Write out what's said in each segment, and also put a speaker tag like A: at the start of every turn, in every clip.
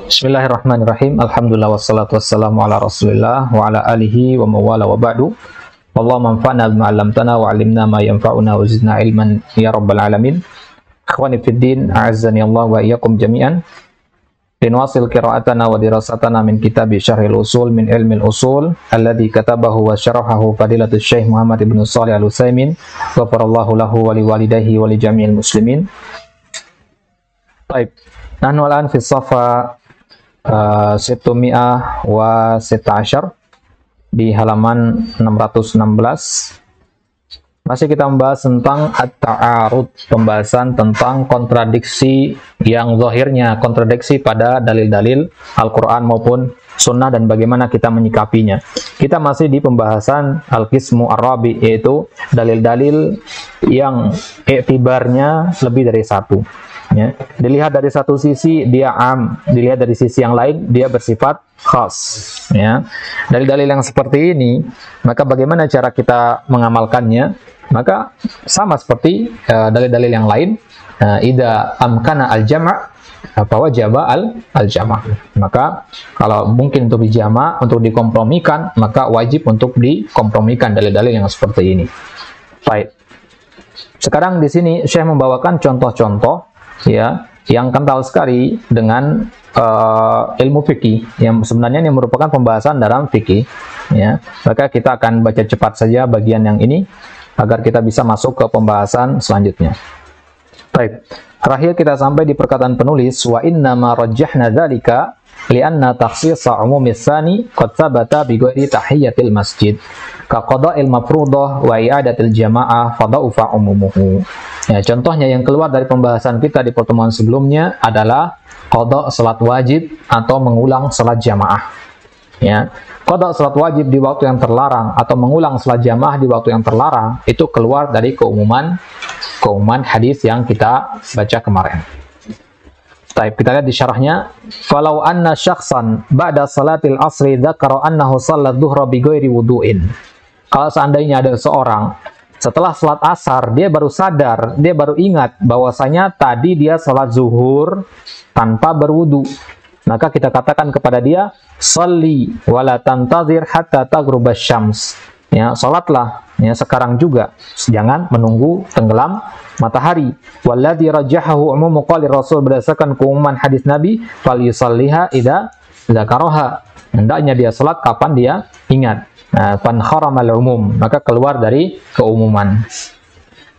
A: Bismillahirrahmanirrahim. Alhamdulillah wassalatu wassalamu ala Rasulillah wa ala alihi wa mawala wa ba'du. Allahumma anfa'na bima 'allamtana wa 'allimna ma yanfa'una wa zidna ilman ya rabbal alamin. Ikhwani fid din, a'azzani Allah wa iyyakum jami'an. Linwasil qira'atana wa dirasatana min kitab Syarhil Usul min Ilmil Usul alladzi katabahu wa syarahahu fadilatul Syekh Muhammad ibn Shalih Al-Utsaimin, ghafarallahu lahu wa liwalidayhi wa li jami'il muslimin. Baik. Nahnu al-an fi safa 600 wa 16 di halaman 616. Masih kita membahas tentang at-ta'arud, pembahasan tentang kontradiksi yang zahirnya kontradiksi pada dalil-dalil Al-Qur'an maupun sunnah dan bagaimana kita menyikapinya. Kita masih di pembahasan al-qismu ar-rabi, yaitu dalil-dalil yang iktibarnya lebih dari satu. Ya, dilihat dari satu sisi dia am, dilihat dari sisi yang lain dia bersifat khas. Ya, dalil-dalil yang seperti ini, maka bagaimana cara kita mengamalkannya? Maka sama seperti dalil-dalil yang lain. Idza amkana al-jama' fawajaba al-jama'. Maka kalau mungkin untuk dijama', untuk dikompromikan, maka wajib untuk dikompromikan dalil-dalil yang seperti ini. Baik. Sekarang di sini Syekh membawakan contoh-contoh ya yang kental sekali dengan ilmu fikih yang sebenarnya ini merupakan pembahasan dalam fikih ya. Maka kita akan baca cepat saja bagian yang ini agar kita bisa masuk ke pembahasan selanjutnya. Baik. Terakhir kita sampai di perkataan penulis wa inna ma rajjahna dzalika li'anna takhsisa umumis tsani qad thabata bi ghairi tahiyatil masjid ka qada'il mafruḍah wa i'adatil jamaah fadaufa umumuhu. Ya, contohnya yang keluar dari pembahasan kita di pertemuan sebelumnya adalah qada' salat wajib atau mengulang salat jamaah. Ya, qada' salat wajib di waktu yang terlarang atau mengulang salat jamaah di waktu yang terlarang itu keluar dari keumuman hadis yang kita baca kemarin. Baik, kita lihat di syarahnya. Falau anna syakhsan ba'da salatil asri dzakara annahu shalla dhuhra bi ghairi wudu'in. Kalau seandainya ada seorang setelah salat asar, dia baru sadar, dia baru ingat bahwasanya tadi dia salat zuhur tanpa berwudu. Maka kita katakan kepada dia, sholli wala tantazir hatta taghrubasy syams. Ya, salatlah ya sekarang juga, jangan menunggu tenggelam matahari. Walladzi rajjahahu umumu qali Rasul, berdasarkan keumuman hadis Nabi, fal yusalliha idza dzakaraha. Hendaknya dia salat kapan dia ingat. Fan kharamal umum, maka keluar dari keumuman.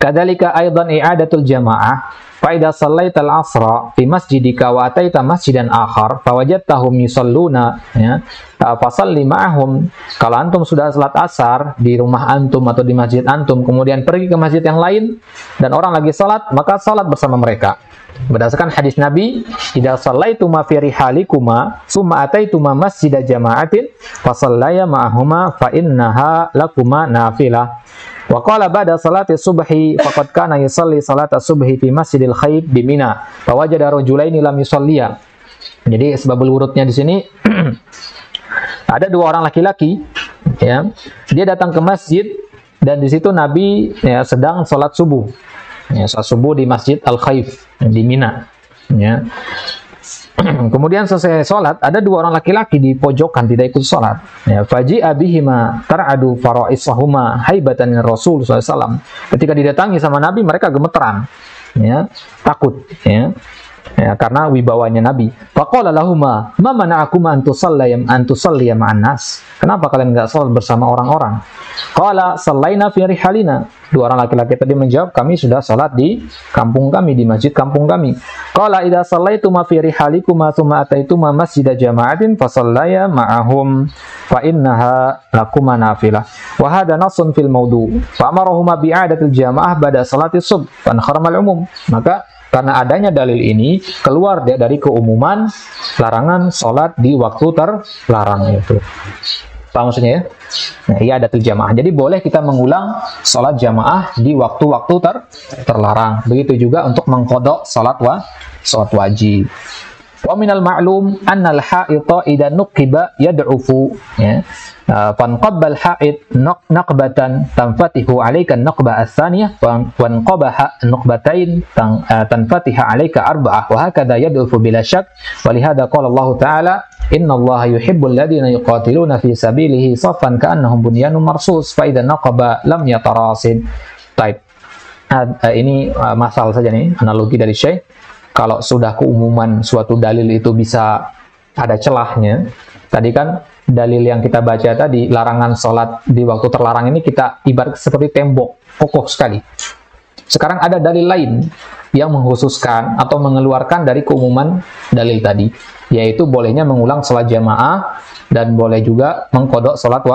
A: Kadzalika aidan i'adatul jamaah fa idza shallaital asra fi masjidika wa ataita masjidan akhar fawajadtahum yusalluna ya fasalli ma'ahum. Kalau antum sudah salat asar di rumah antum atau di masjid antum, kemudian pergi ke masjid yang lain dan orang lagi salat, maka salat bersama mereka. Berdasarkan hadis Nabi, idza shallaituma fi rihalikuma summa ataituma masjida jama'atin fasallaya ma'ahuma fa innaha lakuma nafilah. Wa qala ba'da salati subhi faqad kana yusalli salata subhi fi masjidil khayb bi Mina fa wajada rajulaini lam yusalliya. Jadi sebabul wurudnya di sini ada dua orang laki-laki ya. Dia datang ke masjid dan di situ Nabi ya sedang salat subuh. Ya, salat subuh di Masjid Al-Khayf di Mina ya. Kemudian selesai sholat, ada dua orang laki-laki di pojokan tidak ikut sholat ya. Faji'a bihima tar'adu fara'isahuma haibatan Rasul SAW. Ketika didatangi sama Nabi, mereka gemeteran ya, takut ya. Ya, karena wibawanya Nabi. Faqala lahuma ma mana'akuma an tusalliya ma'an nas. Kenapa kalian enggak salat bersama orang-orang? Qala sallaina fi rihalina. Dua orang laki-laki tadi menjawab, kami sudah salat di kampung kami, di masjid kampung kami. Qala idza sallaituma fi rihalikuma tsumma ataituma masjida jama'atin fasallaya ma'ahum fa innaha lakuma nafilah. Wa hadha nassun fil mawdu'. Fa amarahuma bi'adatil jama'ah ba'da salati subh fan kharamal umum. Maka karena adanya dalil ini, keluar dia dari keumuman larangan sholat di waktu terlarang itu. Paham maksudnya ya? Nah, iya adatul jamaah. Jadi boleh kita mengulang sholat jamaah di waktu-waktu terlarang. Begitu juga untuk mengqadha sholat wajib. Wa minal ma'lum anna al-ha'ita idza nuqiba yad'ufu, ya. Fanqabbal ha'id naqbatan tanfatihu 'alaika an-naqba ats-tsaniyah wa naqabaha an-naqbatain tanfatiha 'alaika arba'ah wa hakadha yad'ufu bila syak. Wa lihadza qala Allah ta'ala innallaha yuhibbul ladzina yuqatiluna fi sabilihi saffan ka'annahum bunyanun marsus fa idza naqaba lam yatarasid. Baik. Ini masal saja nih, analogi dari Syekh. Kalau sudah keumuman suatu dalil itu bisa ada celahnya. Tadi kan dalil yang kita baca tadi, larangan sholat di waktu terlarang ini kita ibarat seperti tembok, kokoh sekali. Sekarang ada dalil lain yang mengkhususkan atau mengeluarkan dari keumuman dalil tadi, yaitu bolehnya mengulang sholat jamaah dan boleh juga mengkodok sholat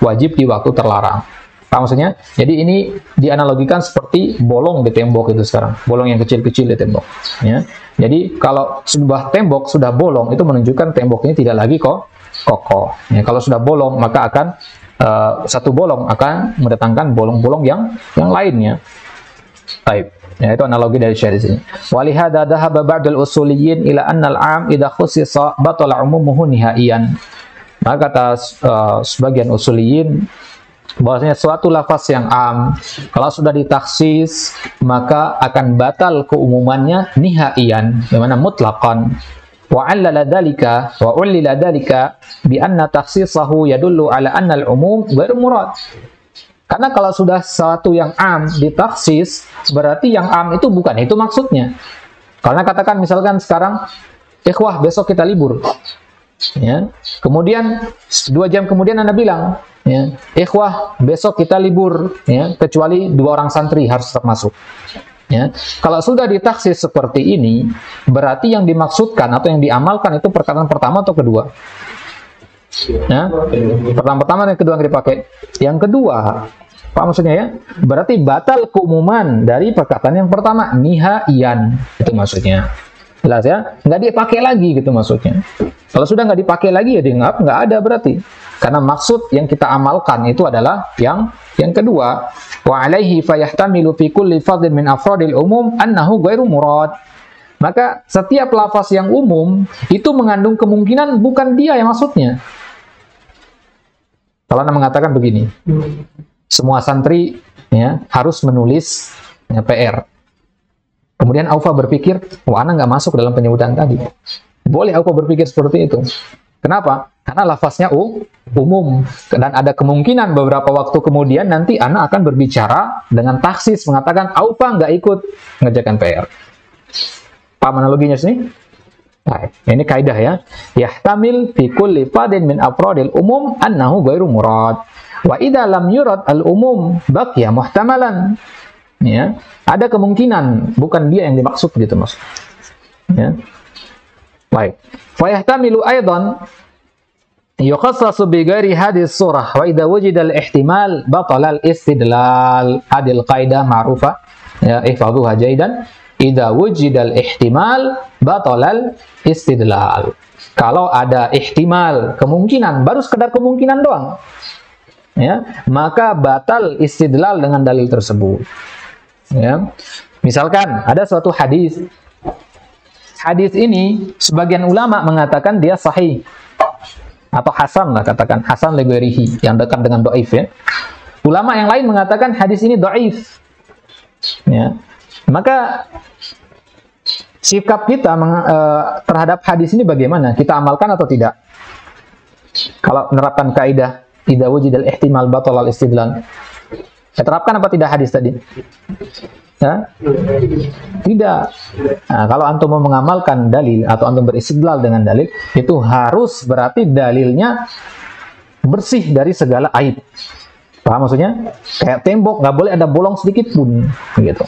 A: wajib di waktu terlarang. Paham maksudnya? Jadi ini dianalogikan seperti bolong di tembok itu sekarang. Bolong yang kecil-kecil di tembok. Ya. Jadi kalau sebuah tembok sudah bolong, itu menunjukkan tembok ini tidak lagi kokoh. Ya, kalau sudah bolong, maka akan satu bolong akan mendatangkan bolong-bolong yang lainnya. Baik. Ya, itu analogi dari Syekh di sini. Walihada dhahaba ba'dul usuliyyin ila anna al-'am idza khussisa batala 'umumuhu nihaiyan. Maka kata sebagian usuliyyin bahwasanya suatu lafaz yang am kalau sudah ditaksis maka akan batal keumumannya nihaian, di mana mutlaqan. Wa 'allala dzalika wa 'allila dzalika bi anna takhsisahu yadullu 'ala anna al-'umum ghairu murad. Karena kalau sudah sesuatu yang am ditaksis, berarti yang am itu bukan itu maksudnya. Karena katakan misalkan sekarang, ikhwah besok kita libur. Ya. Kemudian 2 jam kemudian Anda bilang, ya, ikhwah besok kita libur, ya, kecuali 2 orang santri harus tetap masuk. Ya. Kalau sudah ditaksis seperti ini, berarti yang dimaksudkan atau yang diamalkan itu perkataan pertama atau kedua? Ya. Pertama dan kedua yang dipakai. Yang kedua, apa maksudnya ya? Berarti batal keumuman dari perkataan yang pertama, nihaian, itu maksudnya. Jelas ya? Nggak dipakai lagi gitu maksudnya. Kalau sudah nggak dipakai lagi ya nggak ada berarti. Karena maksud yang kita amalkan itu adalah yang kedua. Wa alaihi fayahtamilu fi kulli fadlin min afradil umum annahu ghairu murad. Maka setiap lafaz yang umum itu mengandung kemungkinan bukan dia yang maksudnya. Kalau Anda mengatakan begini, semua santri ya harus menulis ya, PR. Kemudian Aufa berpikir, wah Ana nggak masuk dalam penyebutan tadi. Boleh Aufa berpikir seperti itu. Kenapa? Karena lafaznya umum. Dan ada kemungkinan beberapa waktu kemudian nanti Ana akan berbicara dengan taksis, mengatakan Aufa nggak ikut ngerjakan PR. Paham analoginya sini? Nah, ini kaidah ya. Yahtamil fi kulli fadin min afradil umum annahu ghairu murad. Wa idza lam yurad al-umum baqiya muhtamalan. Ya, ada kemungkinan bukan dia yang dimaksud gitu Mas. Ya. Baik. Fa yahtamilu aidan yukhassasu bi ghairi hadis surah wa idza wujida al-ihtimal batala al-istidlal. Hadil qaidah ma'rufa. Ya, ihfazuha jaidan. Idza wujida al-ihtimal batala al-istidlal. Kalau ada ihtimal, kemungkinan, baru sekedar kemungkinan doang. Ya, maka batal istidlal dengan dalil tersebut. Ya. Misalkan ada suatu hadis. Hadis ini sebagian ulama mengatakan dia sahih atau hasan lah, katakan hasan li ghairihi, yang dekat dengan dhaif ya. Ulama yang lain mengatakan hadis ini dhaif. Ya. Maka sikap kita terhadap hadis ini bagaimana? Kita amalkan atau tidak? Kalau menerapkan kaidah idza wujidal ihtimal batala al-istidlal, ya, terapkan apa tidak hadis tadi? Ya? Tidak. Nah, kalau antum mau mengamalkan dalil atau antum beristidlal dengan dalil, itu harus berarti dalilnya bersih dari segala aib. Paham maksudnya? Kayak tembok, nggak boleh ada bolong sedikit pun, gitu.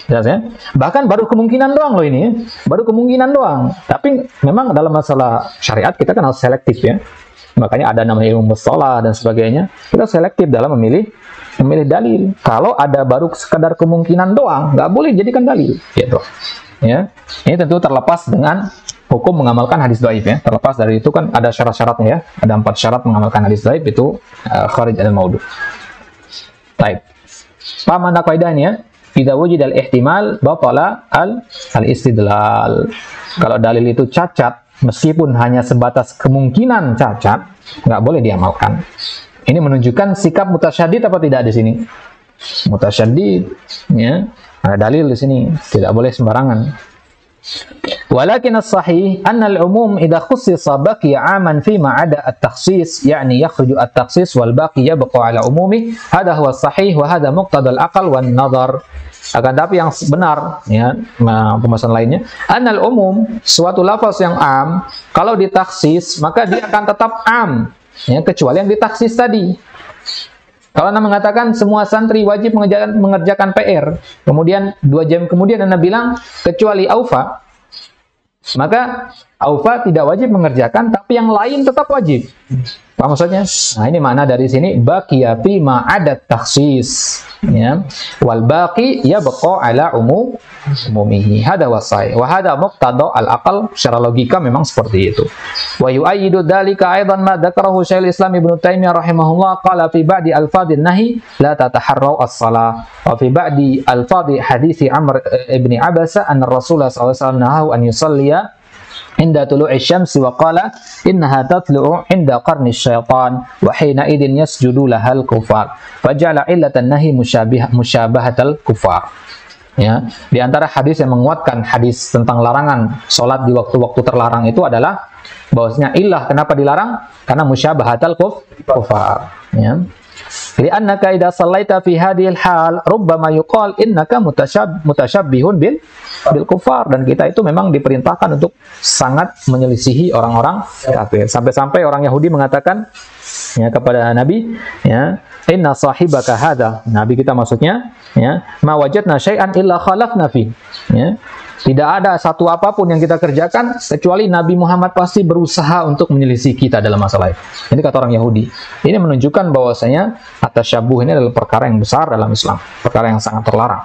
A: Jelas ya? Bahkan baru kemungkinan doang loh ini, ya. Baru kemungkinan doang. Tapi memang dalam masalah syariat kita kan harus selektif ya. Makanya ada namanya ilmu mustalah dan sebagainya. Kita selektif dalam memilih dalil. Kalau ada baru sekedar kemungkinan doang, nggak boleh jadikan dalil. Gitu. Ya. Ini tentu terlepas dengan hukum mengamalkan hadis dhaif ya. Terlepas dari itu kan ada syarat-syaratnya ya. Ada 4 syarat mengamalkan hadis dhaif, itu kharij al-maudu. Baik. Paham anda kaidahnya? idza wujida al-ihtimal batala al-istidlal. Kalau dalil itu cacat, meskipun hanya sebatas kemungkinan cacat, nggak boleh diamalkan. Ini menunjukkan sikap mutasyaddid apa tidak di sini? Mutasyaddid, ya. Ada dalil di sini, tidak boleh sembarangan. Walakin as-sahih anna al-umum idza khussisa baqiya 'aman fi ma 'ada at-takhsis, yani yakhruju at-takhsis wal baqi yabqa 'ala umumi. Hadha huwa as-sahih wa hadha muqtada al-aql wan nadhar. Akan tapi yang benar, ya, pembahasan lainnya, annal umum, suatu lafaz yang am, kalau ditaksis maka dia akan tetap am, ya, kecuali yang ditaksis tadi. Kalau Anda mengatakan semua santri wajib mengerjakan PR, kemudian 2 jam kemudian Anda bilang kecuali Aufa, maka Aufa tidak wajib mengerjakan, tapi yang lain tetap wajib. Apa maksudnya? Nah, ini makna dari sini baqiya fi ma 'ada takhsis, ya. Wal baqi yabqa 'ala umumihi. Hada wasai wa hada muqtada al-aql. Secara logika memang seperti itu. Wa yu'ayyidu dzalika aidan ma dzakarahu Syekhul Islam Ibnu Taimiyah rahimahullah qala fi ba'di alfadhin nahi la tataharrau as-shalah. Wa fi ba'di alfadhi hadits Amr ibn Abasa anna Rasulullah sallallahu alaihi wasallam nahahu an yusalliya inda tulu'i syamsi wa qala innaha tatlu'u inda qarni syaitan wa hina idin yasjudu lahal kufar faja'ala illatan nahi musyabahatal kufar. Ya, di antara hadis yang menguatkan hadis tentang larangan salat di waktu-waktu terlarang itu adalah bahwasanya illah kenapa dilarang karena musyabahatal kufar, ya. Li'annaka idza sallaita fi hadhil hal rubbama yuqal innaka mutasyabbihun bil kufar, dan kita itu memang diperintahkan untuk sangat menyelisihi orang-orang kafir. Sampai-sampai orang Yahudi mengatakan, ya, kepada Nabi, ya, inna sahibaka hadza, Nabi kita maksudnya, ya, ma wajadna syai'an illa khalafna fi, ya. Tidak ada satu apapun yang kita kerjakan kecuali Nabi Muhammad pasti berusaha untuk menyelisih kita dalam masalah itu. Ini kata orang Yahudi. Ini menunjukkan bahwasanya at-tasyabuh ini adalah perkara yang besar dalam Islam, perkara yang sangat terlarang.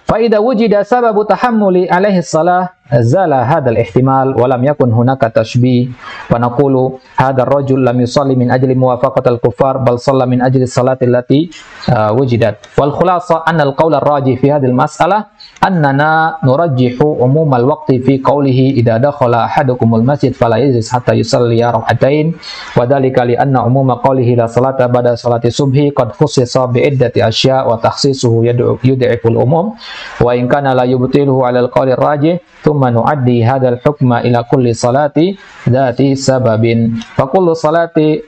A: Fa idza wujida sababu tahammuli alaihi shalah zala hadzal ihtimal wa lam yakun hunaka tashbih wa naqulu hadzal rajul lam yusalli min ajli muwafaqatil kuffar bal shalla min ajli salati allati wujidat. Wal khulasa anna al-qawl ar-rajih fi hadhihi al-mas'alah annana nurajjihu umum al-waqti fi qawlihi idza dakhala ahadukumul masjid fala yajlis hatta yusalli rak'atain wa dhalika li anna umuma qawlihi la salata ba'da salati subhi qad khussisa bi iddati asya' wa takhsisuhu yud'iful umum wa in kana la yubtiluhu 'ala al-qawli ar-rajih thumma nu'addi hadzal hukma ila kulli salati dzati sababin fa kullu salati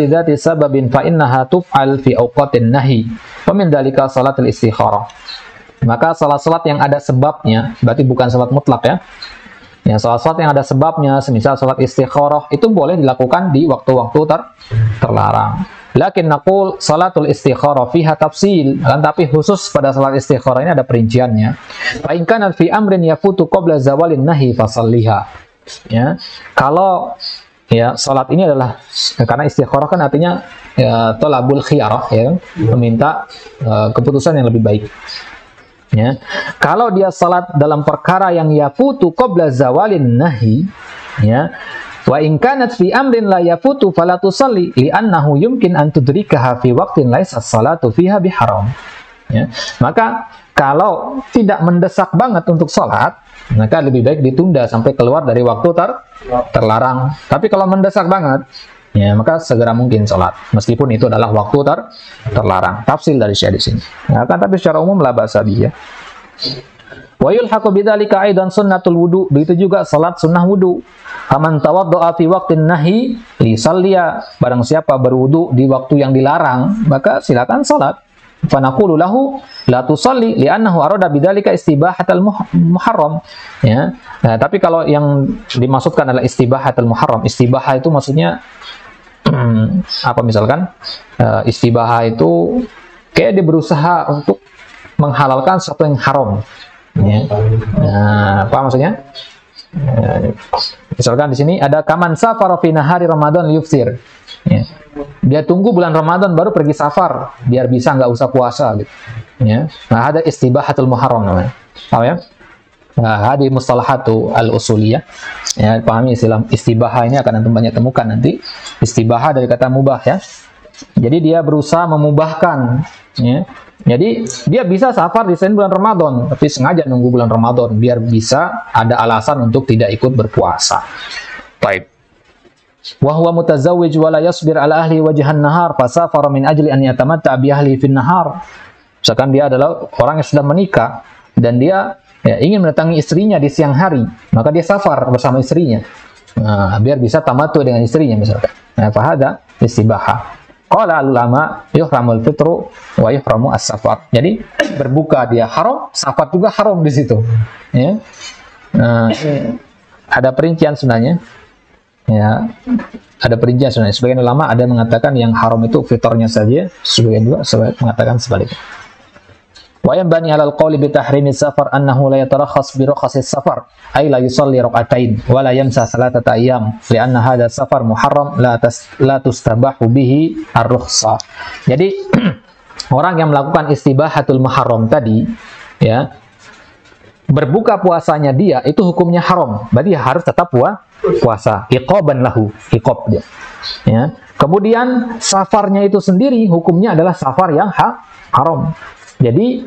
A: dzati sababin fa innaha tuf'al fi awqatin nahi wa min dzalika salatul istikharah. Maka salat-salat yang ada sebabnya, berarti bukan salat mutlak, ya. Ya, salat-salat yang ada sebabnya, semisal salat istikharah, itu boleh dilakukan di waktu-waktu terlarang. Lakin naqul salatul istikharah fiha tafsil, tapi khusus pada salat istikharah ini ada perinciannya. Fa in kana fi amrin yafutu qabla zawalin nahi fasalliha. Ya. Kalau, ya, salat ini adalah, karena istikharah kan artinya, ya, tolabul khiyarah, ya, meminta keputusan yang lebih baik. Ya. Kalau dia salat dalam perkara yang yafutu qabla zawalin nahi, ya, wa in kanat fi amrin la yafutu fala tusalli li'annahu yumkin an tudrikaha fi waqtin laisa salatu fiha biharam. Ya. Maka kalau tidak mendesak banget untuk salat, maka lebih baik ditunda sampai keluar dari waktu terlarang. Tapi kalau mendesak banget, ya, maka segera mungkin sholat, meskipun itu adalah waktu terlarang. Tafsil dari Syekh di sini. Ya, kan, tapi secara umum la ba'sa bihi. Wa yulhaqu bidzalika aidan sunnatul wudu, begitu juga salat sunnah wudu. Faman tawaddaa fi waqtin nahi li salliya, barang siapa berwudu di waktu yang dilarang, maka silakan salat. Fa naqulu lahu la tusalli li'annahu arada bidzalika istibahatal muharram. Ya. Nah, tapi kalau yang dimaksudkan adalah istibahatul muharram, istibahah itu maksudnya apa, misalkan istibahah itu kayak dia berusaha untuk menghalalkan sesuatu yang haram, ya. Nah, apa maksudnya? Misalkan di sini ada kaman safar fi nahari Ramadan yuftir, ya. Dia tunggu bulan Ramadan baru pergi safar biar bisa nggak usah puasa, gitu, ya. Nah, ada istibahatul muharram namanya. Tahu, ya? Nah, hadi mustalahatu al-usuliyah. Ya, pahami istilah istibahah ini akan antum banyak temukan nanti. Istibahah dari kata mubah, ya. Jadi dia berusaha memubahkan Ya. Jadi dia bisa safar di selain bulan Ramadan, tapi sengaja nunggu bulan Ramadan biar bisa ada alasan untuk tidak ikut berpuasa. Baik. Wa huwa mutazawwij wa la yasbir ala ahli wajhan nahar fasafara min ajli an yatamatta bi ahli fin nahar. Misalkan dia adalah orang yang sudah menikah dan dia ingin mendatangi istrinya di siang hari, maka dia safar bersama istrinya. Nah, biar bisa tamattu dengan istrinya misalkan. Nah, fahada istibaha. Qala ulama yuhramul fitru wa yuhramu as-safar. Jadi berbuka dia haram, safar juga haram di situ. Ya. Ada perincian sebenarnya. Ya. Ada perincian sebenarnya. Sebagian ulama ada mengatakan yang haram itu fitrnya saja, sebagian juga mengatakan sebaliknya. Wa yanbani 'alal qawli bi tahrimi safar annahu la yatarakhas bi rukhasi safar ay la yusalli rak'atain wa la yamsa salatata ayyam li'anna hadha safar muharram la tustabahu bihi ar-rukhsah. Jadi orang yang melakukan istibahatul muharram tadi ya, berbuka puasanya dia itu hukumnya haram. Berarti harus tetap puasa. Iqaban lahu, iqab dia. Ya. Kemudian safarnya itu sendiri hukumnya adalah safar yang haram. Jadi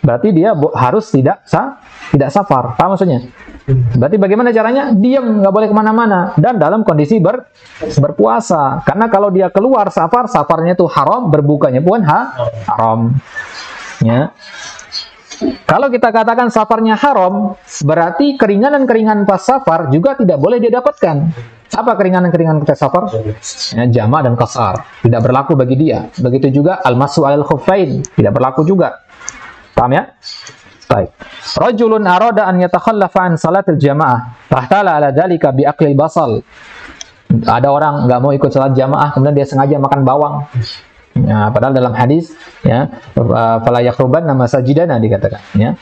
A: berarti dia harus tidak safar. Paham maksudnya? Berarti bagaimana caranya? Diam, nggak boleh kemana-mana dan dalam kondisi berpuasa. Karena kalau dia keluar safarnya itu haram, berbukanya pun haram. Ya. Kalau kita katakan safarnya haram, berarti keringanan-keringanan pas safar juga tidak boleh dia dapatkan. Apa keringanan-keringanan pas safar? Ya, jama' dan qasar. Tidak berlaku bagi dia. Begitu juga al-masu alal khuffain. Tidak berlaku juga. Paham ya? Baik. Rajulun arada an yatakhallafa an salatil jamaah. Fahtala ala dhalika bi aklil basal. Ada orang nggak mau ikut salat jamaah, kemudian dia sengaja makan bawang. Ya, padahal dalam hadis ya fala yakhrubanna masajidana dikatakan ya.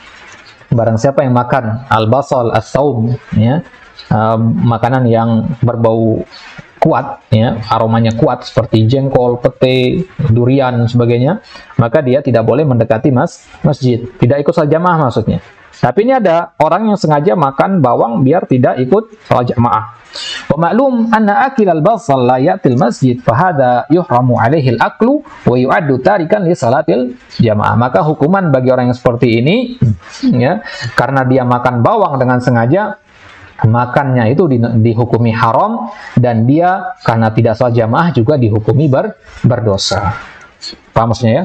A: Barang siapa yang makan al-basal as-saum ya, makanan yang berbau kuat ya, aromanya kuat seperti jengkol, pete, durian sebagainya, maka dia tidak boleh mendekati masjid, tidak ikut salat jamaah maksudnya. Tapi ini ada orang yang sengaja makan bawang biar tidak ikut salat jamaah. Wa ma'lum anna akil al-basal la ya'til masjid fa hadha yuhramu alaihi al-aklu wa yu'addu tarikan li salatil jamaah. Maka hukuman bagi orang yang seperti ini ya, karena dia makan bawang dengan sengaja, makannya itu dihukumi haram dan dia karena tidak salat jamaah juga dihukumi berdosa. Paham maksudnya ya?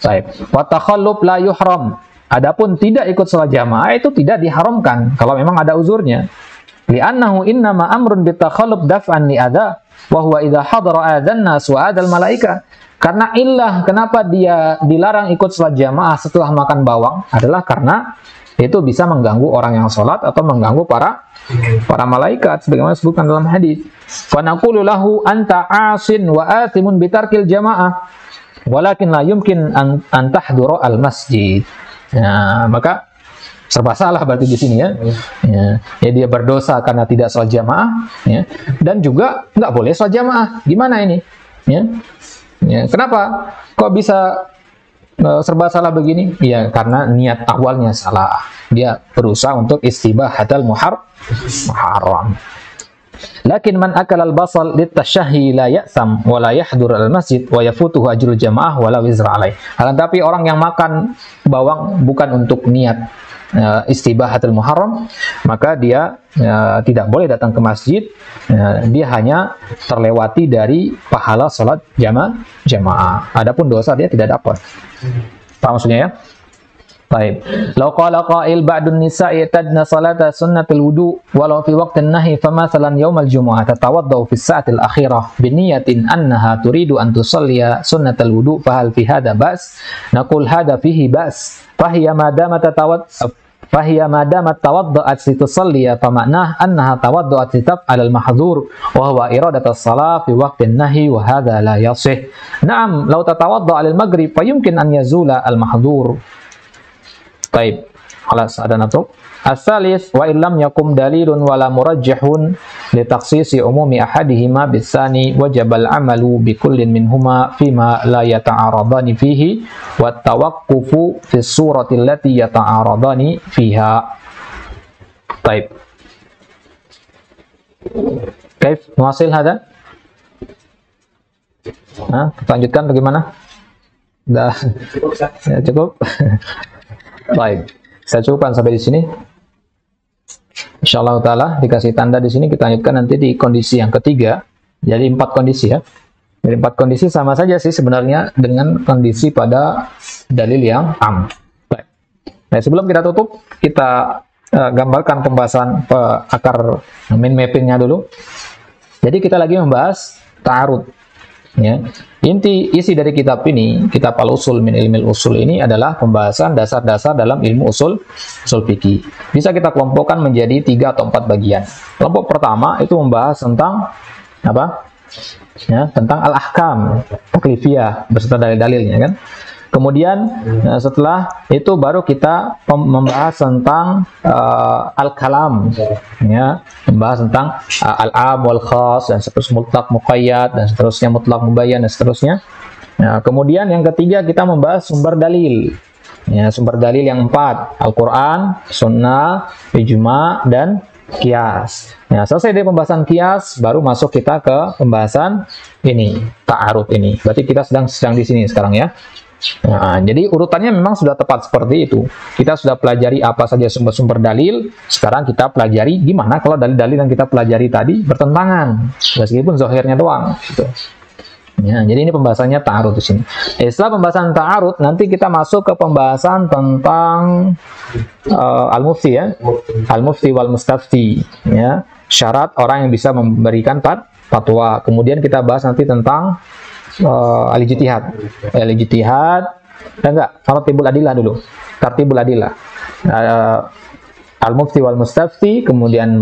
A: Baik. Wa takhallub la yuhram. Adapun tidak ikut salat jamaah itu tidak diharamkan kalau memang ada uzurnya. Li'annahu innama amrun bitakhallub daf'an li'adha wa huwa idza hadara adzan nas wa adzal malaika. Karena illah kenapa dia dilarang ikut salat jamaah setelah makan bawang adalah karena itu bisa mengganggu orang yang salat atau mengganggu para malaikat sebagaimana disebutkan dalam hadis. Fa naqulu lahu anta 'asin wa athimun bitarkil jamaah walakin la yumkin an tahdura al masjid. Nah, maka serba salah berarti di sini ya. Ya, dia berdosa karena tidak sholat jamaah ya. Dan juga nggak boleh sholat jamaah. Gimana ini? Ya. Ya, kenapa? Kok bisa serba salah begini? Ya, karena niat awalnya salah. Dia berusaha untuk istibahatul muharram. Lakin man akala al-basal litashahhi la ya'sam wa la yahdur al-masjid wa yafutuhu ajrul jamaah wa la wizra alaih. Akan tapi orang yang makan bawang bukan untuk niat istibahatul muharram, maka dia tidak boleh datang ke masjid. Dia hanya terlewati dari pahala salat jamaah. Adapun dosa dia tidak dapat. Paham maksudnya ya? Baik. Law qala qail ba'dun nisa'i tadna salata sunnatul wudu walau fi waqtin nahi famathalan yaumal jumu'ah tatawaddau fi sa'atil akhirah biniyatin annaha turidu an tusalliya sunnatul wudu fahal fi hadha ba's naqul hadha fihi ba's fahiya ma damat tawadda'at litusalliya famaknah annaha tawadda'at litaf'al al-mahdhur wa huwa iradatus salat fi waqtin nahi wa hadha la yasih. Na'am law tatawadda'a lil maghrib fayumkin an yazula al-mahdhur. Baik, alas ada natuk. As-salis wa illam yakum dalilun wala murajjahun li takhsisi umumi ahadihima bisani wajibal amalu bi kullin minhuma fima la yata'aradani fihi wa tawaqqufu fi surati allati yata'aradani fiha. Baik. Kaif nuasil hada? Nah, kita lanjutkan bagaimana? Dah. Ya, cukup. Baik, saya cukupkan sampai di sini. Insyaallah taala dikasih tanda di sini, kita lanjutkan nanti di kondisi yang ketiga. Jadi 4 kondisi ya. Jadi 4 kondisi sama saja sih sebenarnya dengan kondisi pada dalil yang am. Baik. Nah, sebelum kita tutup, kita gambarkan pembahasan akar main mappingnya dulu. Jadi kita lagi membahas ta'arud. Ya. Isi dari kitab ini, kitab Al-Usul min Ilmil Usul ini adalah pembahasan dasar-dasar dalam ilmu usul fikih. Bisa kita kelompokkan menjadi 3 atau 4 bagian. Kelompok pertama itu membahas tentang apa? Ya, tentang al-ahkam taklifiyah beserta dalil-dalilnya kan. Kemudian setelah itu baru kita membahas tentang al-kalam, ya, membahas tentang al-am wal khas dan seterusnya, mutlak muqayyad dan seterusnya, mutlak mubayyan dan seterusnya. Nah, kemudian yang ketiga kita membahas sumber dalil. Ya, sumber dalil yang 4, Al-Qur'an, Sunnah, Ijma' dan Qiyas. Nah, selesai dari pembahasan Qiyas, baru masuk kita ke pembahasan ini, ta'arud ini. Berarti kita sedang di sini sekarang ya. Nah, jadi urutannya memang sudah tepat seperti itu. Kita sudah pelajari apa saja sumber-sumber dalil. Sekarang kita pelajari gimana kalau dalil-dalil yang kita pelajari tadi bertentangan, meskipun zahirnya doang. Gitu. Ya, jadi ini pembahasannya ta'arud di sini. Setelah pembahasan ta'arud, nanti kita masuk ke pembahasan tentang al-mufti ya, al-mufti wal mustafti. Ya, syarat orang yang bisa memberikan fatwa. Kemudian kita bahas nanti tentang al-ijtihad, enggak, tartibul adillah dulu, tartibul adillah, al-mufti wal mustafti, kemudian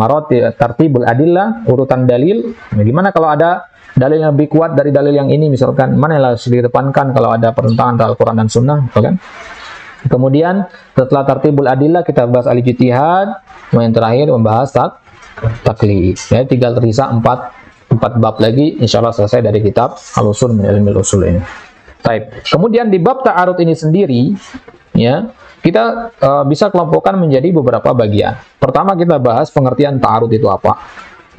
A: tartibul adillah, urutan dalil. Gimana kalau ada dalil yang lebih kuat dari dalil yang ini, misalkan mana yang harus dikedepankan kalau ada pertentangan antara Al-Quran dan Sunnah, kan? Kemudian setelah tartibul adillah kita bahas al-ijtihad, yang terakhir membahas taklif. Ya, tinggal tersisa 4 bab lagi, insya Allah selesai dari kitab Al-Usul min Ilmil Usul ini. Baik. Kemudian di bab ta'arud ini sendiri, ya, kita bisa kelompokkan menjadi beberapa bagian. Pertama kita bahas pengertian ta'arud itu apa.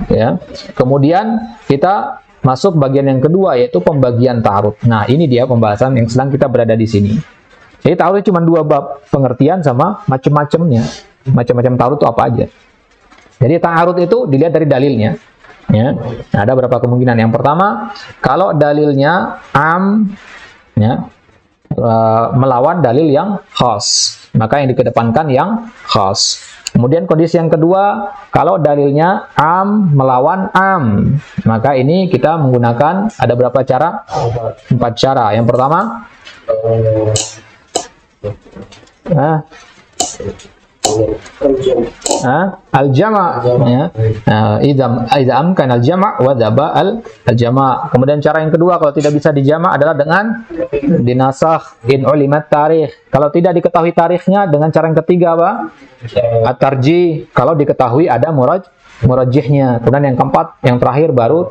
A: Ya. Kemudian kita masuk bagian yang kedua, yaitu pembagian ta'arud. Nah, ini dia pembahasan yang sedang kita berada di sini. Jadi ta'arud cuma 2 bab, pengertian sama macam-macamnya. Macam-macam ta'arud itu apa aja. Jadi ta'arud itu dilihat dari dalilnya. Ya, ada beberapa kemungkinan. Yang pertama, kalau dalilnya am, ya, melawan dalil yang khas, maka yang dikedepankan yang khas. Kemudian kondisi yang kedua, kalau dalilnya am melawan am, maka ini kita menggunakan ada berapa cara? 4 cara. Yang pertama, al-jama', ya. Idza amkana al-jama' wa dzaba al-jama'. Kemudian cara yang kedua, kalau tidak bisa dijama' adalah dengan dinasakh in ulimat tarikh. Kalau tidak diketahui tarikhnya, dengan cara yang ketiga apa? At-tarjih. Kalau diketahui ada murajjihnya. Kemudian yang keempat, yang terakhir baru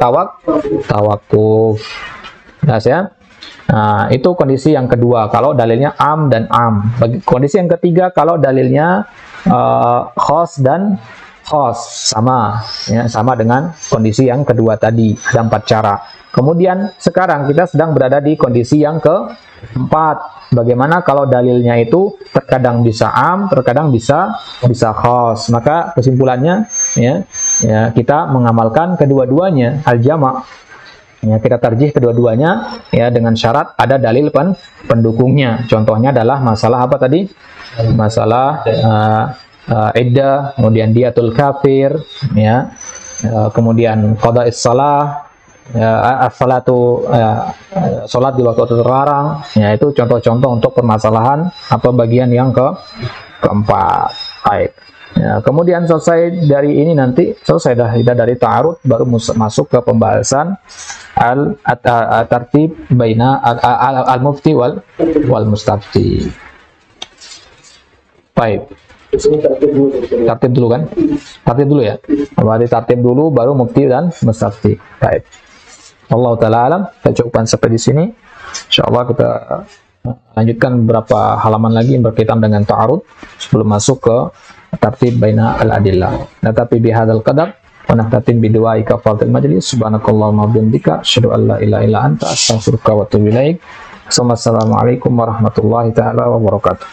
A: tawakuf. Jelas ya? Nah, itu kondisi yang kedua kalau dalilnya am dan am. Kondisi yang ketiga kalau dalilnya khas dan khas, sama ya, sama dengan kondisi yang kedua tadi. Ada 4 cara. Kemudian sekarang kita sedang berada di kondisi yang keempat. Bagaimana kalau dalilnya itu terkadang bisa am, terkadang bisa khas. Maka kesimpulannya ya kita mengamalkan kedua-duanya, al-jama'. Ya, kita tarjih kedua-duanya ya dengan syarat ada dalil pendukungnya. Contohnya adalah masalah apa tadi? Masalah iddah, kemudian diatul kafir, ya, kemudian qada'is shalah, as-salatu, salat di waktu terlarang. Ya, itu contoh-contoh untuk permasalahan apa bagian yang keempat. Baik. Ya, kemudian selesai dari ini nanti selesai dari ta'arud baru masuk ke pembahasan al-tartib baina al-mufti wal mustafti. Baik. Tartib dulu kan? Tartib dulu ya. Berarti tartib dulu baru mufti dan mustafti. Baik. Allah taala alam. Kita cukupkan sampai di sini. Insyaallah kita lanjutkan beberapa halaman lagi yang berkaitan dengan ta'arud sebelum masuk ke tartib baina al-adillah. Natapi bihadzal qadar wa nahtatim bidu'ai kafaratil majlis. Subhanakallahumma wa bihamdika asyhadu an la ilaha illa anta astaghfiruka wa atubu ilaik. Assalamualaikum warahmatullahi taala wabarakatuh.